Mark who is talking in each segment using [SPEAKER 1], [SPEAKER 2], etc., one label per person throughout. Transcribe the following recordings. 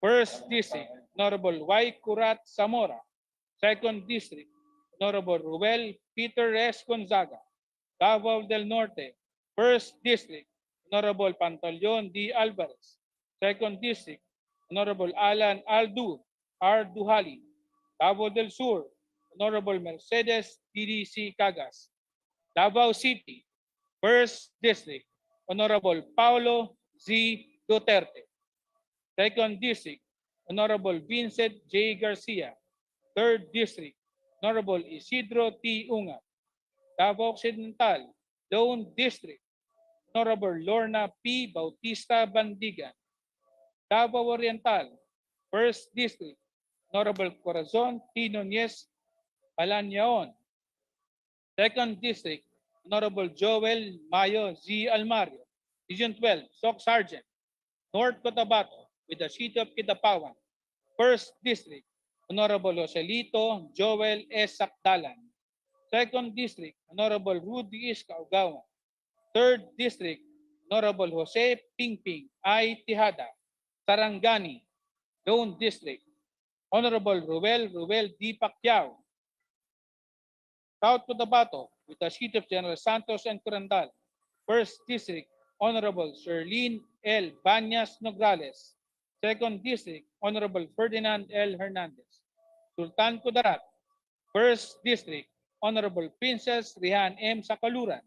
[SPEAKER 1] First District, Honorable Y. Curat Zamora. Second District, Honorable Ruel Peter S. Gonzaga. Davao del Norte, First District, Honorable Pantaleon D. Alvarez. Second District, Honorable Alan Aldu R. Duhali. Davao del Sur, Honorable Mercedes DDC Cagas. Davao City, First District, Honorable Paulo Z. Duterte. Second District, Honorable Vincent J. Garcia. Third District, Honorable Isidro T. Ungat. Davao Occidental, Lone District, Honorable Lorna P. Bautista Bandigan. Davao Oriental, First District, Honorable Corazon T. Nunez Palanyaon. Second District, Honorable Joel Mayo Z. Almario. Region 12, SOC Sergeant, North Cotabato, with the City of Kitapawan. First District, Honorable Joselito Joel S. Sakdalan. Second District, Honorable Rudy Is Kaugawan. Third District, Honorable Jose Pingping I. Tihada. Sarangani, Lone District, Honorable Ruel D. Pacquiao. South Cotabato, with the seat of General Santos and Corandal. First District, Honorable Sherlyn L. Banyas Nograles. Second District, Honorable Ferdinand L. Hernandez. Sultan Kudarat. First District, Honorable Princess Rihan M. Sakaluran.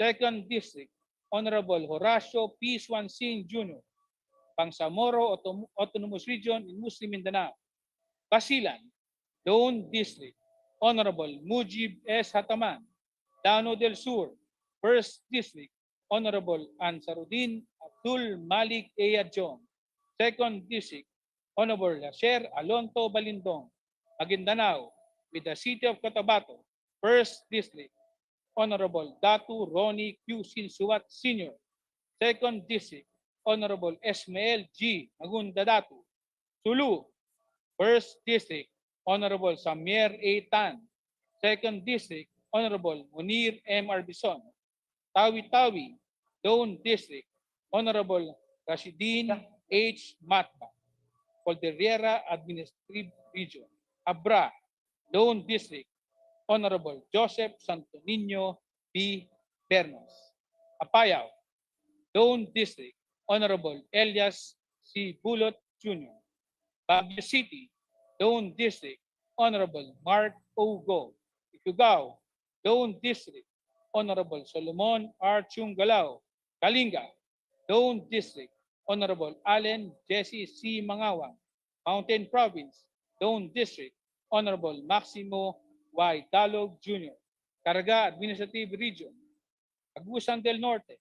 [SPEAKER 1] Second District, Honorable Horacio P. Swansing Jr. Bangsamoro Autonomous Region in Muslim Mindanao. Basilan, Lone District, Honorable Mujib S. Hataman. Dano del Sur, First District, Honorable Ansarudin Abdul Malik Eyadjong. Second District, Honorable Lasher Alonto Balindong. Maguindanao, with the City of Cotabato. First District, Honorable Datu Ronnie Q. Sinsuat Sr. Second District, Honorable Esmael G. Magundadatu. Sulu, First District, Honorable Samier A. Tan. Second District, Honorable Munir M. Arbison. Tawi-Tawi, Lone District, Honorable Rashidin H. Matba. Cordillera Administrative Region. Abra, Lone District, Honorable Joseph Santo Niño B. Bernos. Apayao, Lone District, Honorable Elias C. Bulot Jr. Baguio City, Lone District, Honorable Mark O. Go. Ifugao, Lone District, Honorable Solomon R. Chungalao. Kalinga, Lone District, Honorable Allen Jesse C. Mangawang. Mountain Province, Lone District, Honorable Maximo Y. Dalog Jr. Caraga Administrative Region, Agusan del Norte,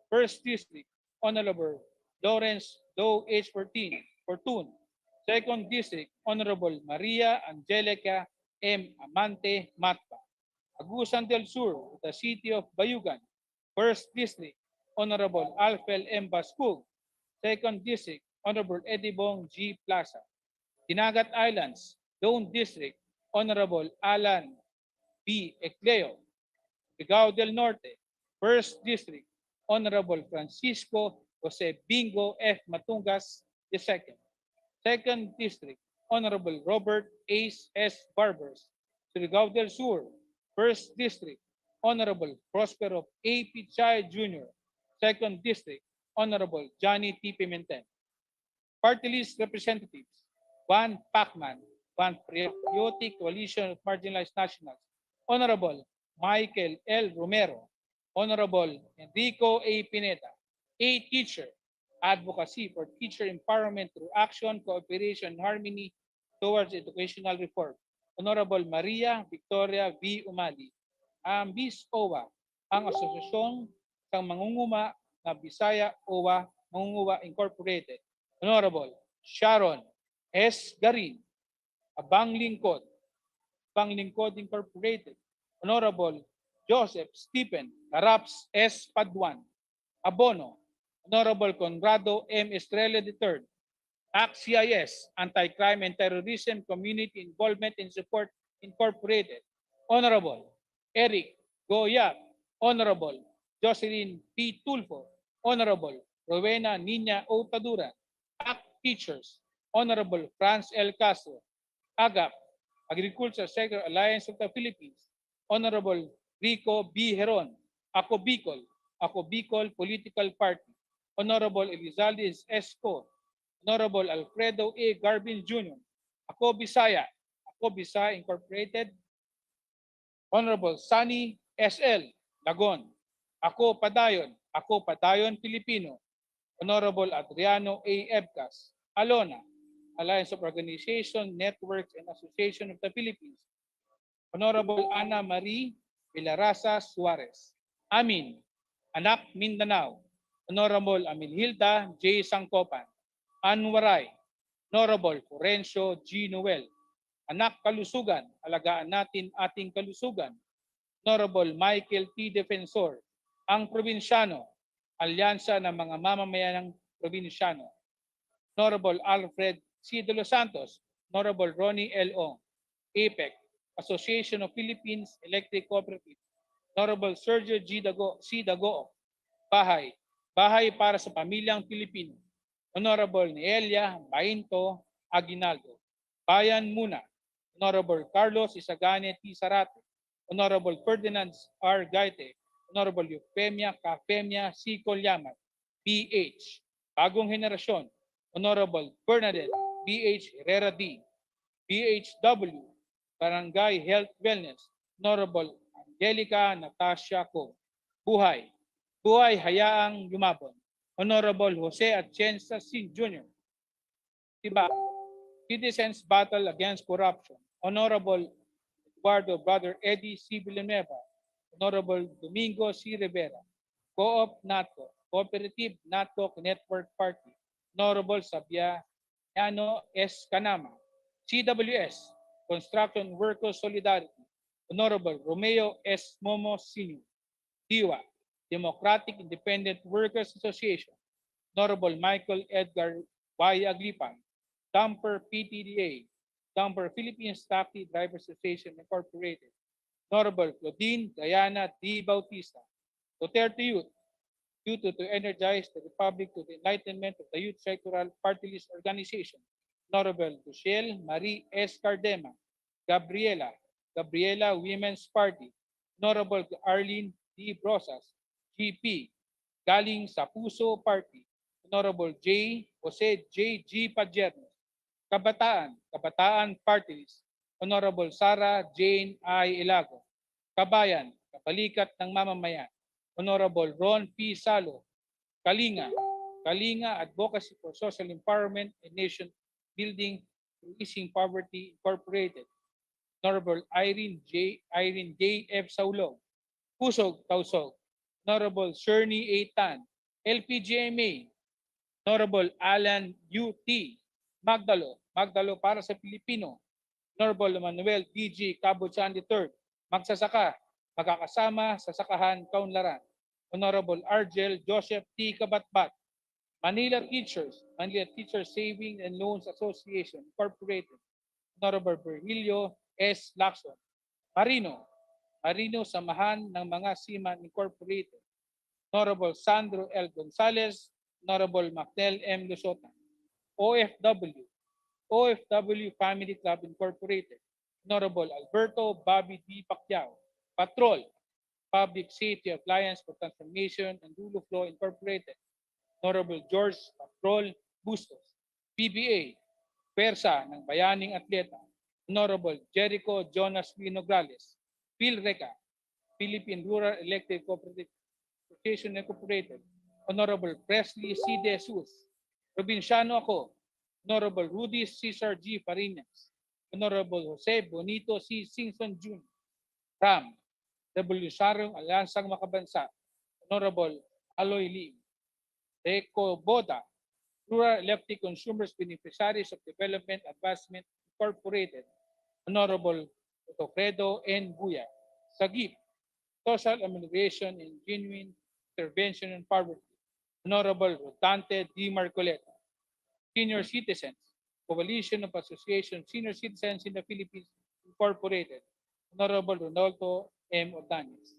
[SPEAKER 1] First District, Honorable Lawrence Doe H. Fortune. Second District, Honorable Maria Angelica M. Amante Matpa. Agusan del Sur, the City of Bayugan. First District, Honorable Alfel M. Bascug. Second District, Honorable Edibong G. Plaza. Dinagat Islands, Lone District, Honorable Alan B. Ecleo. Ligao del Norte, First District, Honorable Francisco Jose Bingo F. Matungas II. Second District, Honorable Robert Ace S. Barbers. Surigao del Sur, First District, Honorable Prospero A. Pichay Jr. Second District, Honorable Johnny T. Pimentel. Party list representatives, 1 Pacman, 1 Patriotic Coalition of Marginalized Nationals, Honorable Michael L. Romero, Honorable Enrico A. Pineda, a teacher, advocacy for teacher empowerment through action, cooperation, and harmony towards educational reform, Honorable Maria Victoria V. Umali, ang Miss OWA, ang Asosyasyon ng Mangunguma na Bisaya OWA, Mangunguma Incorporated, Honorable Sharon S. Garin, Abang Lingkod Incorporated, Honorable Joseph Stephen Caraps S. Paduan, Abono, Honorable Conrado M. Estrella III, ACT-CIS, Anti-Crime and Terrorism Community Involvement and Support Incorporated, Honorable Eric Goyap, Honorable Jocelyn P. Tulfo, Honorable Rowena Nina O. Taduran, ACT Teachers, Honorable Franz L. Castro, AGAP, Agriculture Sector Alliance of the Philippines, Honorable Rico B. Heron, Ako Bicol Political Party, Honorable Elizalde Esco, Honorable Alfredo A. Garvin Jr., Ako Bisaya Incorporated, Honorable Sunny S.L. Lagon, Ako Padayon Pilipino, Honorable Adriano A. Ebcas, Alona, Alliance of Organization, Networks, and Association of the Philippines, Honorable Ana Marie Vilarasa Suarez, Amin, Anak Mindanao, Honorable Aminhilda J. Sangkopan, Anwaray, Honorable Florencio G. Noel, Anak Kalusugan, alagaan natin ating kalusugan, Honorable Michael T. Defensor, ang probinsyano, Alyansa ng mga mamamayan ng probinsyano, Honorable Alfred C. De Los Santos, Honorable Ronnie L. Ong, APEC, Association of Philippines Electric Cooperatives, Honorable Sergio C. Dago, Bahay para sa Pamilyang Pilipino, Honorable Neelia Bainto Aguinaldo, Bayan Muna, Honorable Carlos Isagane T. Sarate, Honorable Ferdinand R. Gaite, Honorable Eufemia Cafemia C. Colyaman, PH, Bagong Henerasyon, Honorable Bernadette B.H. Herrera D., BHW, Barangay Health Wellness, Honorable Angelica Natasha Co. Buhay Hayaang Lumabon, Honorable Jose Atienza C. Jr. Tiba, Citizens Battle Against Corruption, Honorable Eduardo Brother Eddie C. Villanueva, Honorable Domingo C. Rivera, Co-op NATO, Cooperative NATO Network Party, Honorable Sabiano S. Canama, CWS, Construction Workers Solidarity, Honorable Romeo S. Momo Sr., DIWA, Democratic Independent Workers Association, Honorable Michael Edgar Y. Aglipan, Dumper PTDA, Dumper Philippines Taxi Driver Association Incorporated, Honorable Claudine Diana D. Bautista, Duterte Youth, to energize the Republic to the enlightenment of the Youth Sectoral Party List Organization, Honorable Duchelle Marie S. Cardema, Gabriela Women's Party, Honorable Arlene D. Brosas, GP, Galing sa Puso Party, Honorable Jose J. G. Padierno, Kabataan Party List, Honorable Sara Jane I. Ilago, Kabayan, Kapalikat ng Mamamayan, Honorable Ron P. Salo, Kalinga Advocacy for Social Empowerment and Nation Building through Easing Poverty Incorporated, Honorable Irene J. F. Saulog, Pusog Tausog, Honorable Sherney A. Tan, LPGMA, Honorable Alan U. T. Magdalo para sa Pilipino, Honorable Manuel D.G. Cabuchan III, Magsasaka, Magkakasama sa Sakahan, Kaunlaran, Honorable Argel Joseph T. Kabatbat, Manila Teachers Saving and Loans Association Incorporated, Honorable Virgilio S. Lacson, Marino Samahan ng Mga Seaman Incorporated, Honorable Sandro L. Gonzalez, Honorable Macnel M. Lusota, OFW Family Club Incorporated, Honorable Alberto Bobby D. Pacquiao, Patrol, Public Safety Alliance for Transformation and Rule of Law Incorporated, Honorable George Patrol Bustos, PBA, Persa ng Bayaning Atleta, Honorable Jericho Jonas V. Nograles, PhilReca, Philippine Rural Electric Cooperative Association Incorporated, Honorable Presley C. De Jesus, Probinsyano ako, Honorable Rudy Cesar G. Farinas, Honorable Jose Bonito C. Singson Jr., RAM, Revolusyonarong Alyansang Makabansa, Honorable Aloy Lim, Reco Boda, Rural Electric Consumers Beneficiaries of Development Advancement Incorporated, Honorable Otofredo N. Buya, Sagip, Social Amelioration and Genuine Intervention in Poverty, Honorable Rodante D. Marcoleta, Senior Citizens, Coalition of Association Senior Citizens in the Philippines Incorporated, Honorable Ronaldo M. Ordanes,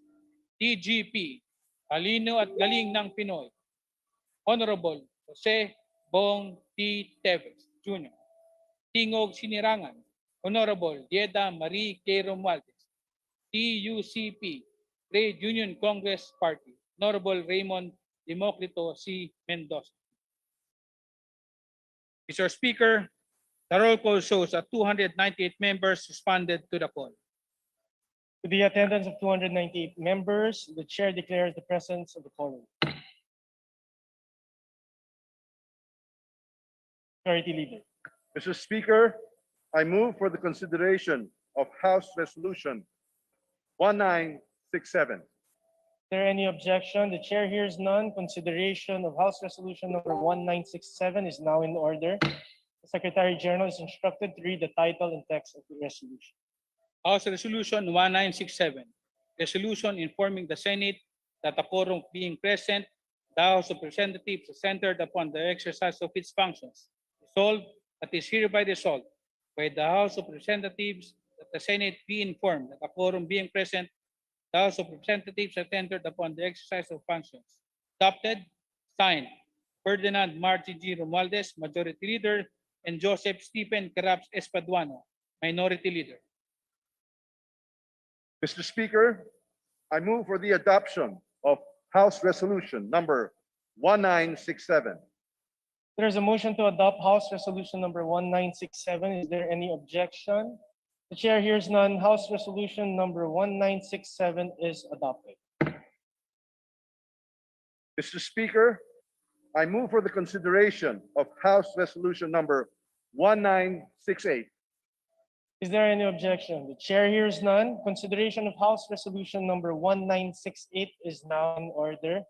[SPEAKER 1] TGP, Talino at Galing ng Pinoy, Honorable Jose Bong T. Teves Jr., Tingog Sinirangan, Honorable Dieda Marie K. Romualdez, TUCP, Trade Union Congress Party, Honorable Raymond Democrito C. Mendoza. Mr. Speaker, the roll call shows that 298 members responded to the call.
[SPEAKER 2] With the attendance of 298 members, the chair declares the presence of the following. Majority Leader.
[SPEAKER 3] Mr. Speaker, I move for the consideration of House Resolution 1967.
[SPEAKER 2] Is there any objection? The chair hears none. Consideration of House Resolution number 1967 is now in order. The Secretary General is instructed to read the title and text of the resolution.
[SPEAKER 1] House Resolution 1967, resolution informing the Senate that a quorum being present, the House of Representatives is centered upon the exercise of its functions. Resolved that is hereby resolved by the House of Representatives that the Senate be informed that a quorum being present, the House of Representatives are centered upon the exercise of functions. Adopted, signed, Ferdinand Martin G. Romualdez, Majority Leader, and Joseph Stephen Caraps Espaduano, Minority Leader.
[SPEAKER 3] Mr. Speaker, I move for the adoption of House Resolution number 1967.
[SPEAKER 2] There is a motion to adopt House Resolution number 1967. Is there any objection? The chair hears none. House Resolution number 1967 is adopted.
[SPEAKER 3] Mr. Speaker, I move for the consideration of House Resolution number 1968.
[SPEAKER 2] Is there any objection? The chair hears none. Consideration of House Resolution number 1968 is now in order.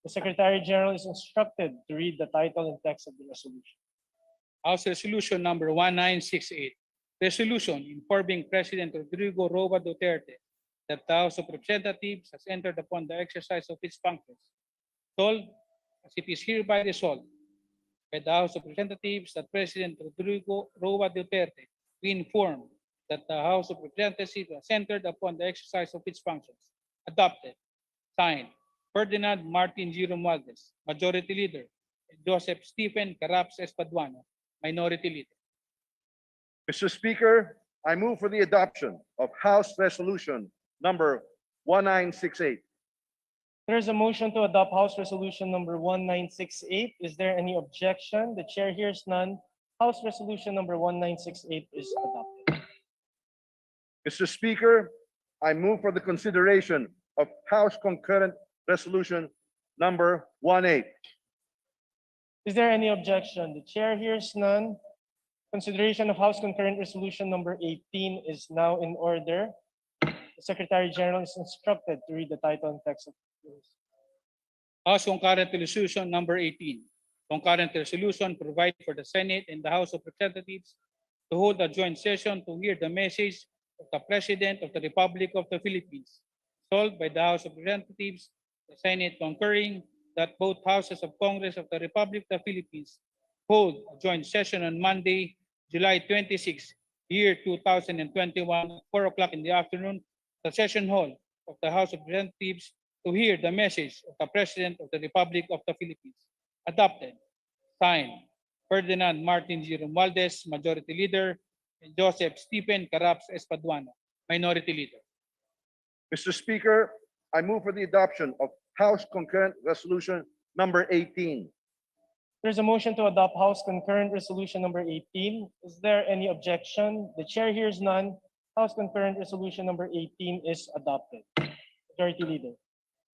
[SPEAKER 2] The Secretary General is instructed to read the title and text of the resolution.
[SPEAKER 1] House Resolution number 1968, resolution informing President Rodrigo Duterte that the House of Representatives has entered upon the exercise of its functions. Resolved as it is hereby resolved by the House of Representatives that President Rodrigo Duterte be informed that the House of Representatives has entered upon the exercise of its functions. Adopted, signed, Ferdinand Martin G. Romualdez, Majority Leader, and Joseph Stephen Caraps Espaduano, Minority Leader.
[SPEAKER 3] Mr. Speaker, I move for the adoption of House Resolution number 1968.
[SPEAKER 2] There is a motion to adopt House Resolution number 1968. Is there any objection? The chair hears none. House Resolution number 1968 is adopted.
[SPEAKER 3] Mr. Speaker, I move for the consideration of House Concurrent Resolution number 18.
[SPEAKER 2] Is there any objection? The chair hears none. Consideration of House Concurrent Resolution number 18 is now in order. The Secretary General is instructed to read the title and text of the resolution.
[SPEAKER 1] House Concurrent Resolution number 18. Concurrent resolution provide for the Senate and the House of Representatives to hold a joint session to hear the message of the President of the Republic of the Philippines. Resolved by the House of Representatives, the Senate concurring that both houses of Congress of the Republic of the Philippines hold a joint session on Monday, July 26, year 2021, at 4 o'clock in the afternoon, the session hall of the House of Representatives to hear the message of the President of the Republic of the Philippines. Adopted, signed, Ferdinand Martin G. Romualdez, Majority Leader, and Joseph Stephen Caraps Espaduano, Minority Leader.
[SPEAKER 3] Mr. Speaker, I move for the adoption of House Concurrent Resolution number 18.
[SPEAKER 2] There's a motion to adopt House Concurrent Resolution number 18. Is there any objection? The chair hears none. House Concurrent Resolution number 18 is adopted. Majority Leader.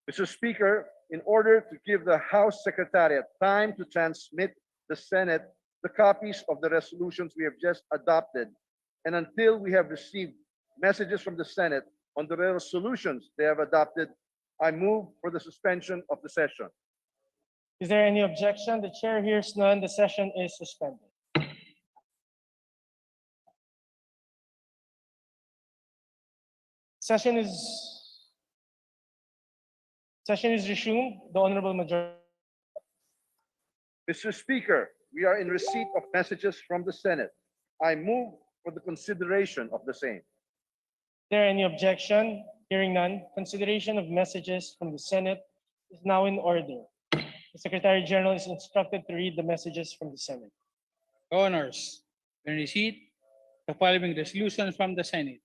[SPEAKER 3] Mr. Speaker, in order to give the House Secretariat time to transmit the Senate the copies of the resolutions we have just adopted, and until we have received messages from the Senate on the resolutions they have adopted, I move for the suspension of the session.
[SPEAKER 2] Is there any objection? The chair hears none. The session is suspended. Session is resumed. The Honorable Majority.
[SPEAKER 3] Mr. Speaker, we are in receipt of messages from the Senate. I move for the consideration of the same.
[SPEAKER 2] Is there any objection? Hearing none, consideration of messages from the Senate is now in order. The Secretary General is instructed to read the messages from the Senate.
[SPEAKER 1] Honors, in receipt the following resolutions from the Senate.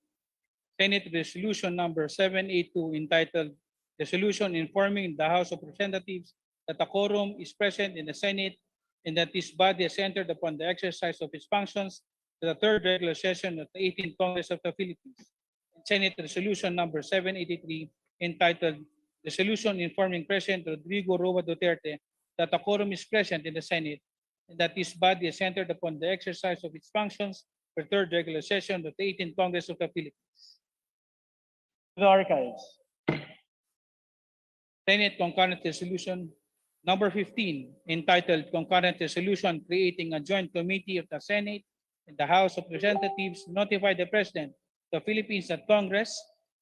[SPEAKER 1] Senate Resolution Number 782 entitled Resolution Informing the House of Representatives that a quorum is present in the Senate and that this body has entered upon the exercise of its functions to the third regular session of the 18th Congress of the Philippines. And Senate Resolution Number 783 entitled Resolution Informing President Rodrigo Duterte that a quorum is present in the Senate and that this body has entered upon the exercise of its functions for third regular session of the 18th Congress of the Philippines.
[SPEAKER 2] To the archives.
[SPEAKER 1] Senate Concurrent Resolution Number 15 entitled Concurrent Resolution Creating a Joint Committee of the Senate and the House of Representatives notify the President of the Philippines that Congress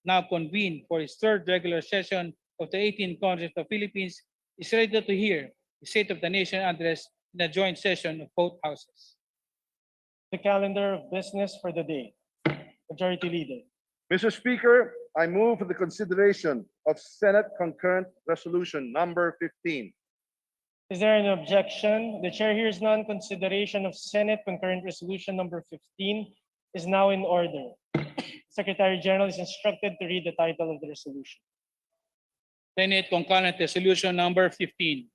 [SPEAKER 1] now convened for its third regular session of the 18th Congress of the Philippines is ready to hear the State of the Nation address in a joint session of both houses.
[SPEAKER 2] The calendar of business for the day. Majority Leader.
[SPEAKER 3] Mr. Speaker, I move for the consideration of Senate Concurrent Resolution Number 15.
[SPEAKER 2] Is there an objection? The chair hears none. Consideration of Senate Concurrent Resolution Number 15 is now in order. Secretary General is instructed to read the title of the resolution.
[SPEAKER 1] Senate Concurrent Resolution Number 15.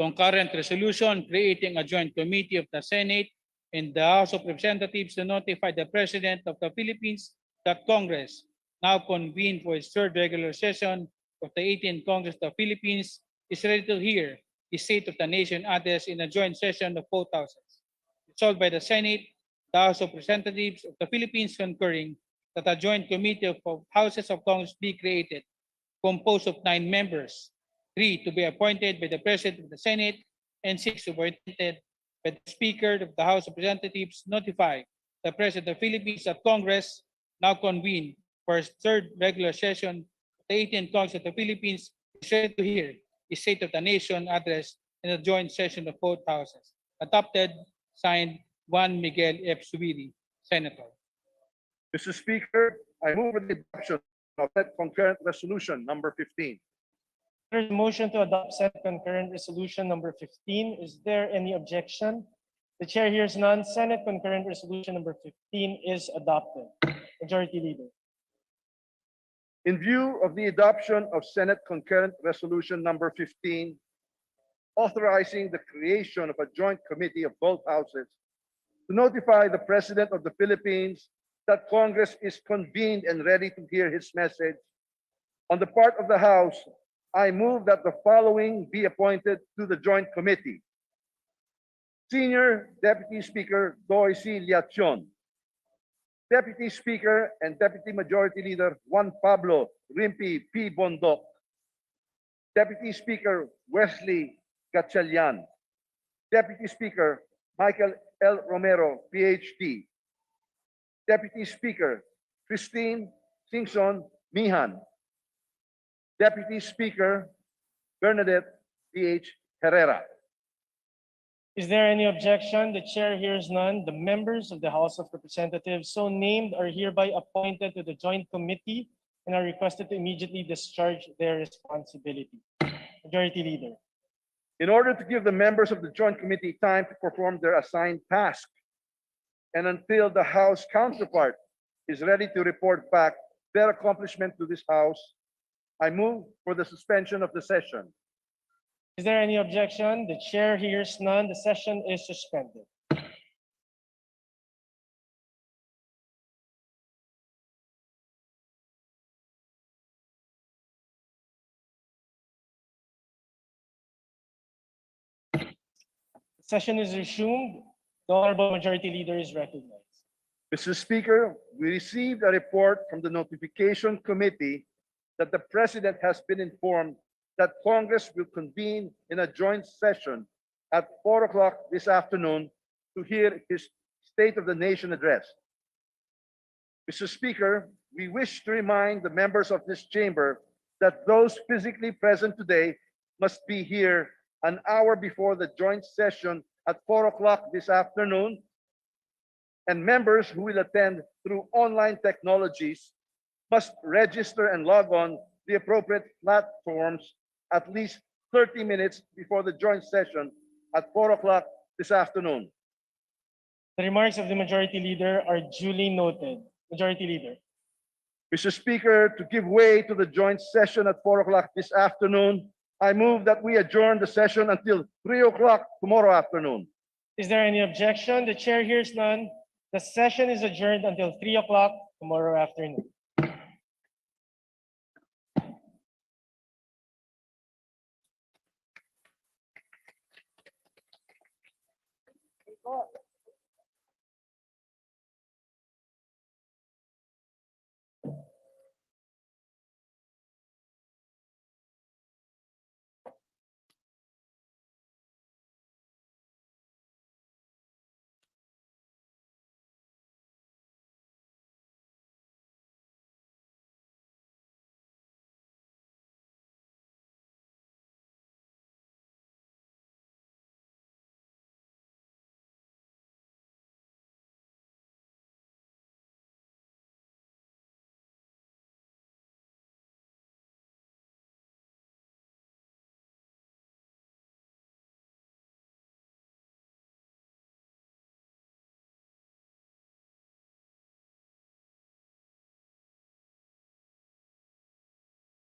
[SPEAKER 1] Concurrent Resolution Creating a Joint Committee of the Senate and the House of Representatives to notify the President of the Philippines that Congress, now convened for its third regular session of the 18th Congress of the Philippines, is ready to hear the State of the Nation address in a joint session of both houses. Resolved by the Senate, the House of Representatives of the Philippines concurring that a joint committee of houses of Congress be created, composed of 9 members, 3 to be appointed by the President of the Senate, and 6 to be appointed by the Speaker of the House of Representatives, notify the President of the Philippines that Congress, now convened for its third regular session of the 18th Congress of the Philippines, is ready to hear the State of the Nation address in a joint session of both houses. Adopted, signed, Juan Miguel F. Subiri, Senator.
[SPEAKER 3] Mr. Speaker, I move for the adoption of that concurrent resolution number 15.
[SPEAKER 2] There's a motion to adopt Senate Concurrent Resolution Number 15. Is there any objection? The chair hears none. Senate Concurrent Resolution Number 15 is adopted. Majority Leader.
[SPEAKER 3] In view of the adoption of Senate Concurrent Resolution Number 15, authorizing the creation of a joint committee of both houses to notify the President of the Philippines that Congress is convened and ready to hear his message, on the part of the House, I move that the following be appointed to the joint committee. Senior Deputy Speaker Doisy Liacion. Deputy Speaker and Deputy Majority Leader Juan Pablo Rimpi P. Bondoc. Deputy Speaker Wesley Gatchalian. Deputy Speaker Michael L. Romero, PhD. Deputy Speaker Christine Singson Mihan. Deputy Speaker Bernadette P.H. Herrera.
[SPEAKER 2] Is there any objection? The chair hears none. The members of the House of Representatives so named are hereby appointed to the joint committee and are requested to immediately discharge their responsibility. Majority Leader.
[SPEAKER 3] In order to give the members of the joint committee time to perform their assigned task, and until the House counterpart is ready to report back their accomplishment to this House, I move for the suspension of the session.
[SPEAKER 2] Is there any objection? The chair hears none. The session is suspended. The session is resumed. The Honorable Majority Leader is recognized.
[SPEAKER 3] Mr. Speaker, we received a report from the Notification Committee that the President has been informed that Congress will convene in a joint session at 4 o'clock this afternoon to hear his State of the Nation address. Mr. Speaker, we wish to remind the members of this chamber that those physically present today must be here an hour before the joint session at 4 o'clock this afternoon, and members who will attend through online technologies must register and log on the appropriate platforms at least 30 minutes before the joint session at 4 o'clock this afternoon.
[SPEAKER 2] The remarks of the Majority Leader are duly noted. Majority Leader.
[SPEAKER 3] Mr. Speaker, to give way to the joint session at 4 o'clock this afternoon, I move that we adjourn the session until 3 o'clock tomorrow afternoon.
[SPEAKER 2] Is there any objection? The chair hears none. The session is adjourned until 3 o'clock tomorrow afternoon.